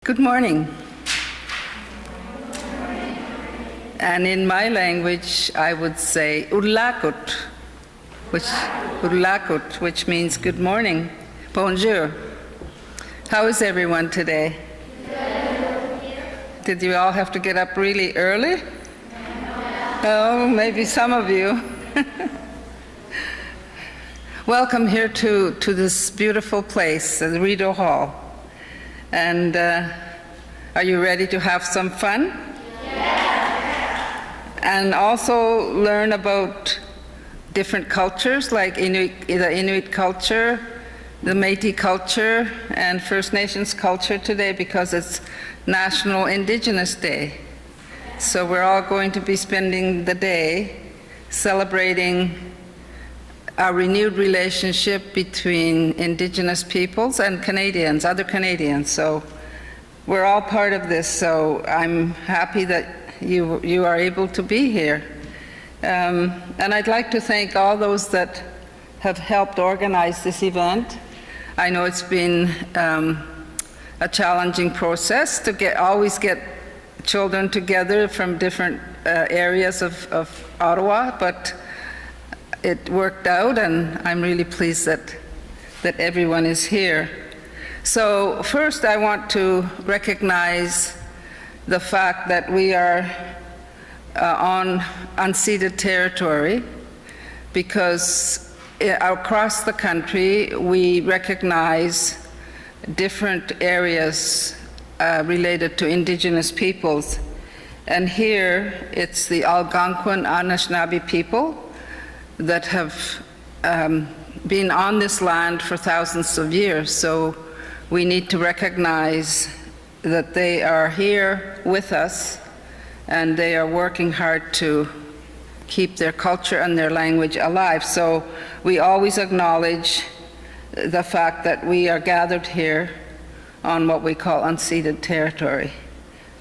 Good morning. And in my language, I would say urlakut, which means good morning. Bonjour. How is everyone today? Did you all have to get up really early? Oh, maybe some of you. Welcome here to this beautiful place, the Rideau Hall. And are you ready to have some fun? Yeah. And also learn about different cultures, like the Inuit culture, the Métis culture, and First Nations culture today, because it's National Indigenous Day. So we're all going to be spending the day celebrating our renewed relationship between Indigenous peoples and Canadians, other Canadians. So we're all part of this, so I'm happy that you are able to be here. And I'd like to thank all those that have helped organize this event. I know it's been a challenging process to always get children together from different areas of Ottawa, but it worked out, and I'm really pleased that everyone is here. So first I want to recognize the fact that we are on unceded territory, because across the country we recognize different areas related to Indigenous peoples. And here it's the Algonquin Anishinaabe people that have been on this land for thousands of years. So we need to recognize that they are here with us, and they are working hard to keep their culture and their language alive. So we always acknowledge the fact that we are gathered here on what we call unceded territory.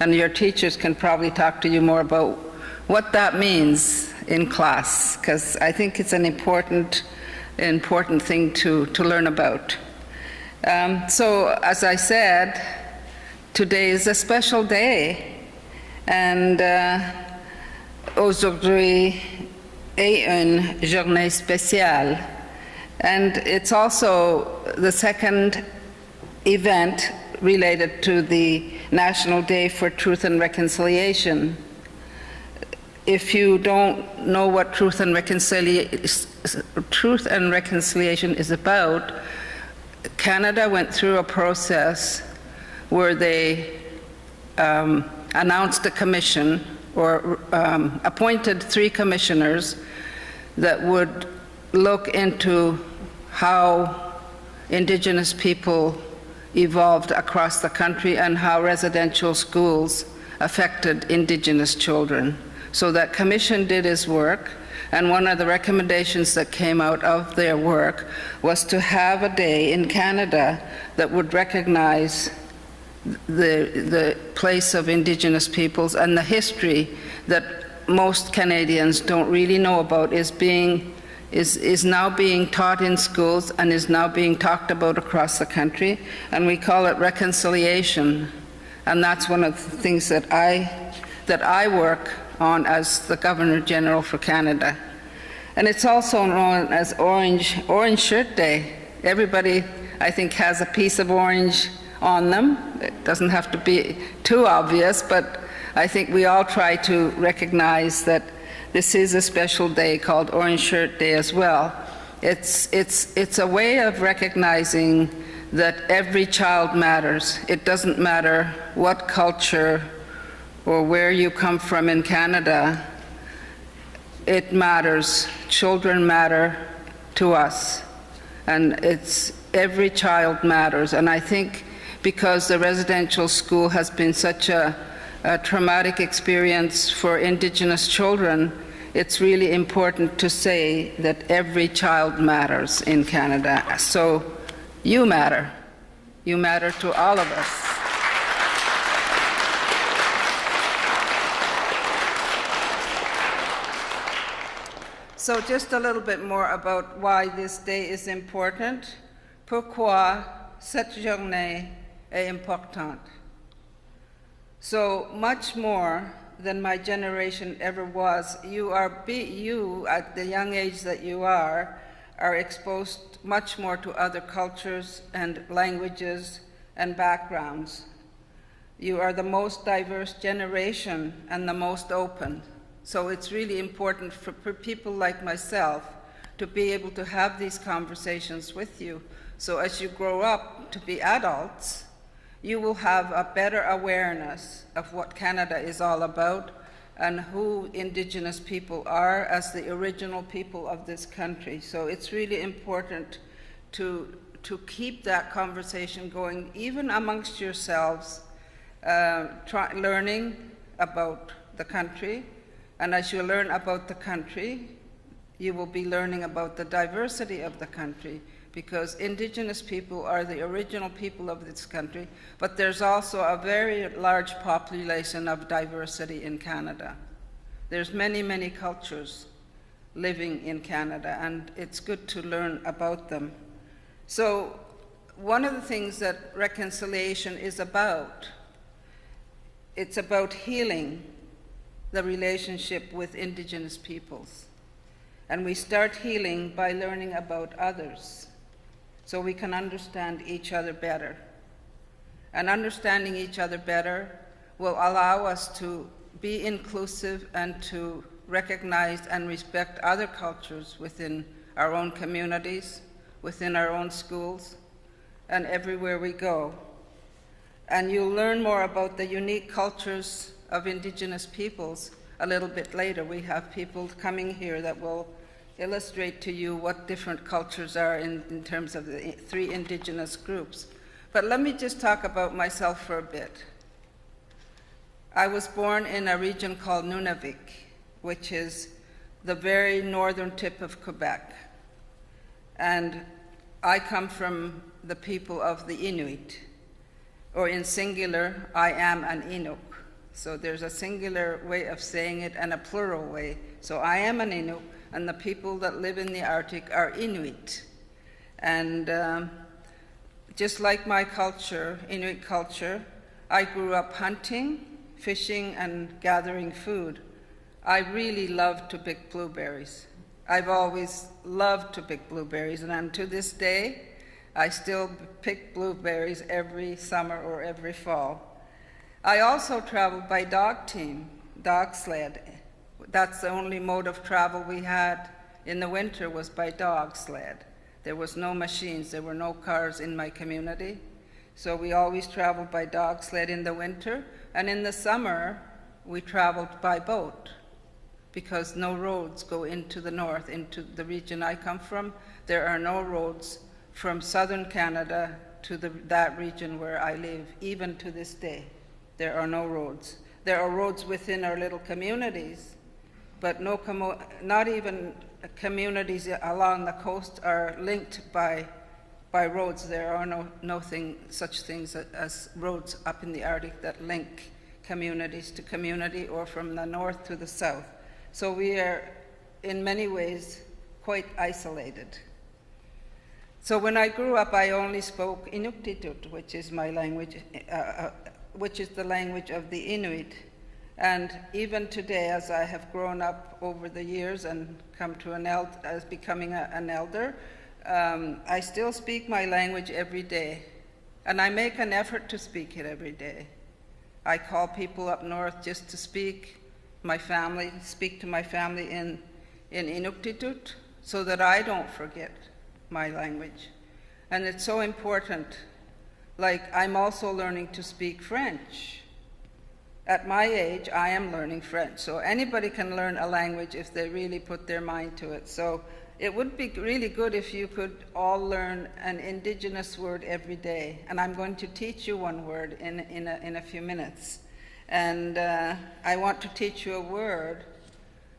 And your teachers can probably talk to you more about what that means in class, because I think it's an important thing to learn about. So as I said, today is a special day, and aujourd'hui est une journée spéciale. And it's also the second event related to the National Day for Truth and Reconciliation. If you don't know what truth and reconciliation is about, Canada went through a process where they announced a commission, or appointed 3 commissioners that would look into how Indigenous people evolved across the country and how residential schools affected Indigenous children. So that commission did its work, and one of the recommendations that came out of their work was to have a day in Canada that would recognize the place of Indigenous peoples, and the history that most Canadians don't really know about is now being taught in schools and is now being talked about across the country, and we call it reconciliation. And that's one of the things that I work on as the Governor General for Canada. And it's also known as Orange Shirt Day. Everybody, I think, has a piece of orange on them. It doesn't have to be too obvious, but I think we all try to recognize that this is a special day called Orange Shirt Day as well. It's a way of recognizing that every child matters. It doesn't matter what culture or where you come from in Canada, it matters. Children matter to us, and every child matters. And I think because the residential school has been such a traumatic experience for Indigenous children, it's really important to say that every child matters in Canada. So you matter. You matter to all of us. So just a little bit more about why this day is important. Pourquoi cette journée est importante? So much more than my generation ever was. You at the young age that you are exposed much more to other cultures and languages and backgrounds. You are the most diverse generation and the most open. So it's really important for people like myself to be able to have these conversations with you. So as you grow up to be adults, you will have a better awareness of what Canada is all about and who Indigenous people are as the original people of this country. So it's really important to keep that conversation going, even amongst yourselves, learning about the country. And as you learn about the country, you will be learning about the diversity of the country, because Indigenous people are the original people of this country, but there's also a very large population of diversity in Canada. There's many, many cultures living in Canada, and it's good to learn about them. So one of the things that reconciliation is about, it's about healing the relationship with Indigenous peoples. And we start healing by learning about others, so we can understand each other better. And understanding each other better will allow us to be inclusive and to recognize and respect other cultures within our own communities, within our own schools, and everywhere we go. And you'll learn more about the unique cultures of Indigenous peoples a little bit later. We have people coming here that will illustrate to you what different cultures are in terms of the 3 Indigenous groups. But let me just talk about myself for a bit. I was born in a region called Nunavik, which is the very northern tip of Quebec. And I come from the people of the Inuit, or in singular, I am an Inuk. So there's a singular way of saying it and a plural way. So I am an Inuk, and the people that live in the Arctic are Inuit. And just like my culture, Inuit culture, I grew up hunting, fishing, and gathering food. I really love to pick blueberries. I've always loved to pick blueberries, and to this day, I still pick blueberries every summer or every fall. I also traveled by dog team, dog sled. That's the only mode of travel we had in the winter, was by dog sled. There was no machines, there were no cars in my community. So we always traveled by dog sled in the winter, and in the summer we traveled by boat, because no roads go into the north, into the region I come from. There are no roads from southern Canada to that region where I live, even to this day. There are no roads. There are roads within our little communities, but not even communities along the coast are linked by roads. There are such things as roads up in the Arctic that link communities to community, or from the north to the south. So we are, in many ways, quite isolated. So when I grew up, I only spoke Inuktitut, which is my language, which is the language of the Inuit. And even today, as I have grown up over the years and come to as becoming an elder, I still speak my language every day. And I make an effort to speak it every day. I call people up north just to speak to my family in Inuktitut, so that I don't forget my language. And it's so important. Like, I'm also learning to speak French. At my age, I am learning French. So anybody can learn a language if they really put their mind to it. So it would be really good if you could all learn an Indigenous word every day. And I'm going to teach you one word in a few minutes. And I want to teach you a word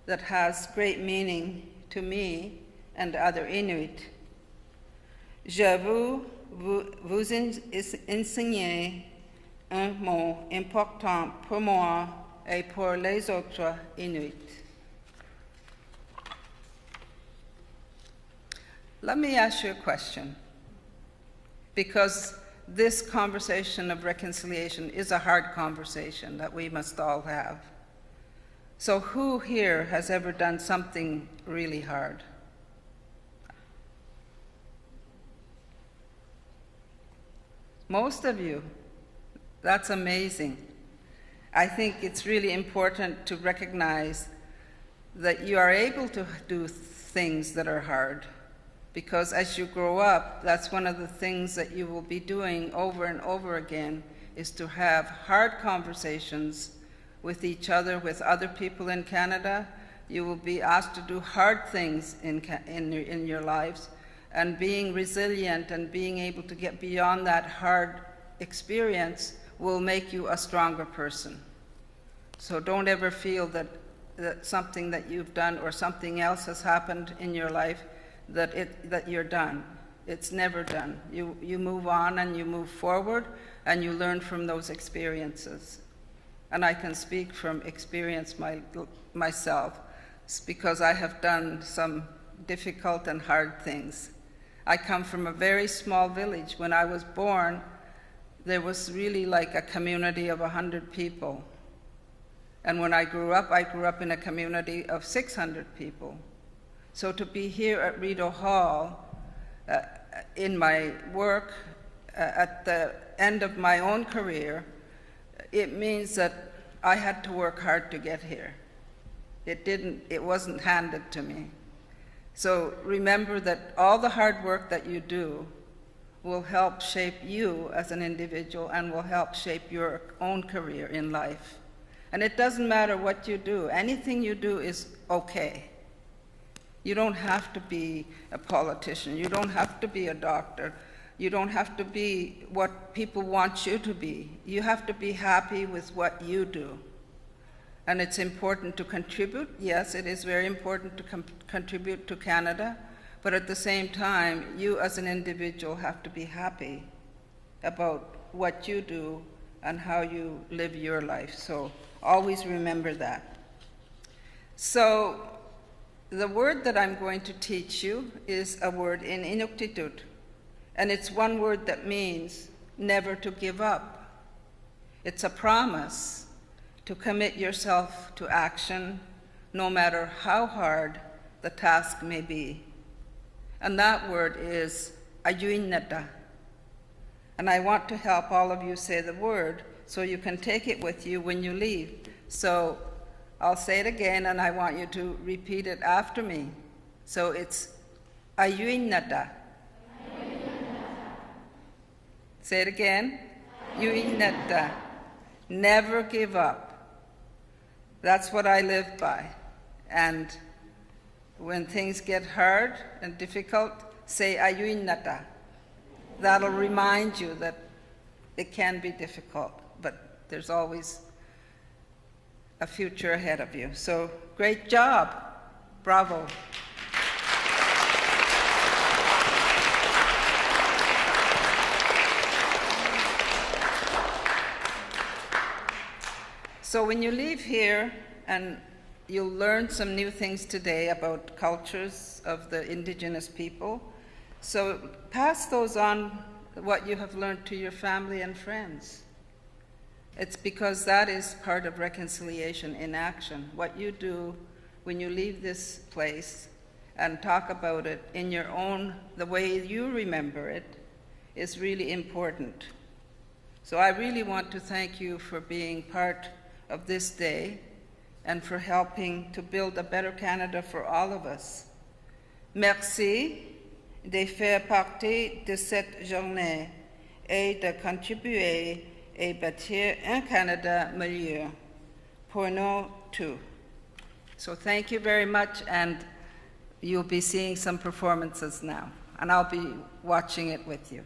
that has great meaning to me and other Inuit. Je vous enseigner un mot important pour moi et pour les autres Inuits. Let me ask you a question, because this conversation of reconciliation is a hard conversation that we must all have. So who here has ever done something really hard? Most of you. That's amazing. I think it's really important to recognize that you are able to do things that are hard, because as you grow up, that's one of the things that you will be doing over and over again, is to have hard conversations with each other, with other people in Canada. You will be asked to do hard things in your lives, and being resilient and being able to get beyond that hard experience will make you a stronger person. So don't ever feel that something that you've done or something else has happened in your life that you're done. It's never done. You move on and you move forward and you learn from those experiences. And I can speak from experience myself, because I have done some difficult and hard things. I come from a very small village. When I was born, there was really like a community of 100 people. And when I grew up in a community of 600 people. So to be here at Rideau Hall, in my work, at the end of my own career, it means that I had to work hard to get here. It wasn't handed to me. So remember that all the hard work that you do will help shape you as an individual and will help shape your own career in life. And it doesn't matter what you do. Anything you do is okay. You don't have to be a politician. You don't have to be a doctor. You don't have to be what people want you to be. You have to be happy with what you do. And it's important to contribute. Yes, it is very important to contribute to Canada, but at the same time, you as an individual have to be happy about what you do and how you live your life. So always remember that. So the word that I'm going to teach you is a word in Inuktitut, and it's one word that means never to give up. It's a promise to commit yourself to action, no matter how hard the task may be. And that word is ayuinata. And I want to help all of you say the word so you can take it with you when you leave. So I'll say it again, and I want you to repeat it after me. So it's ayuinata. Say it again. Ayuinata. Never give up. That's what I live by. And when things get hard and difficult, say ayuinata. That'll remind you that it can be difficult, but there's always a future ahead of you. So great job. Bravo. So when you leave here, and you'll learn some new things today about cultures of the indigenous people, so pass those on, what you have learned, to your family and friends. It's because that is part of reconciliation in action. What you do when you leave this place and talk about it in your own, the way you remember it, is really important. So I really want to thank you for being part of this day and for helping to build a better Canada for all of us. Merci de faire partie de cette journée et de contribuer à bâtir un Canada meilleur pour nous tous. So thank you very much, and you'll be seeing some performances now, and I'll be watching it with you.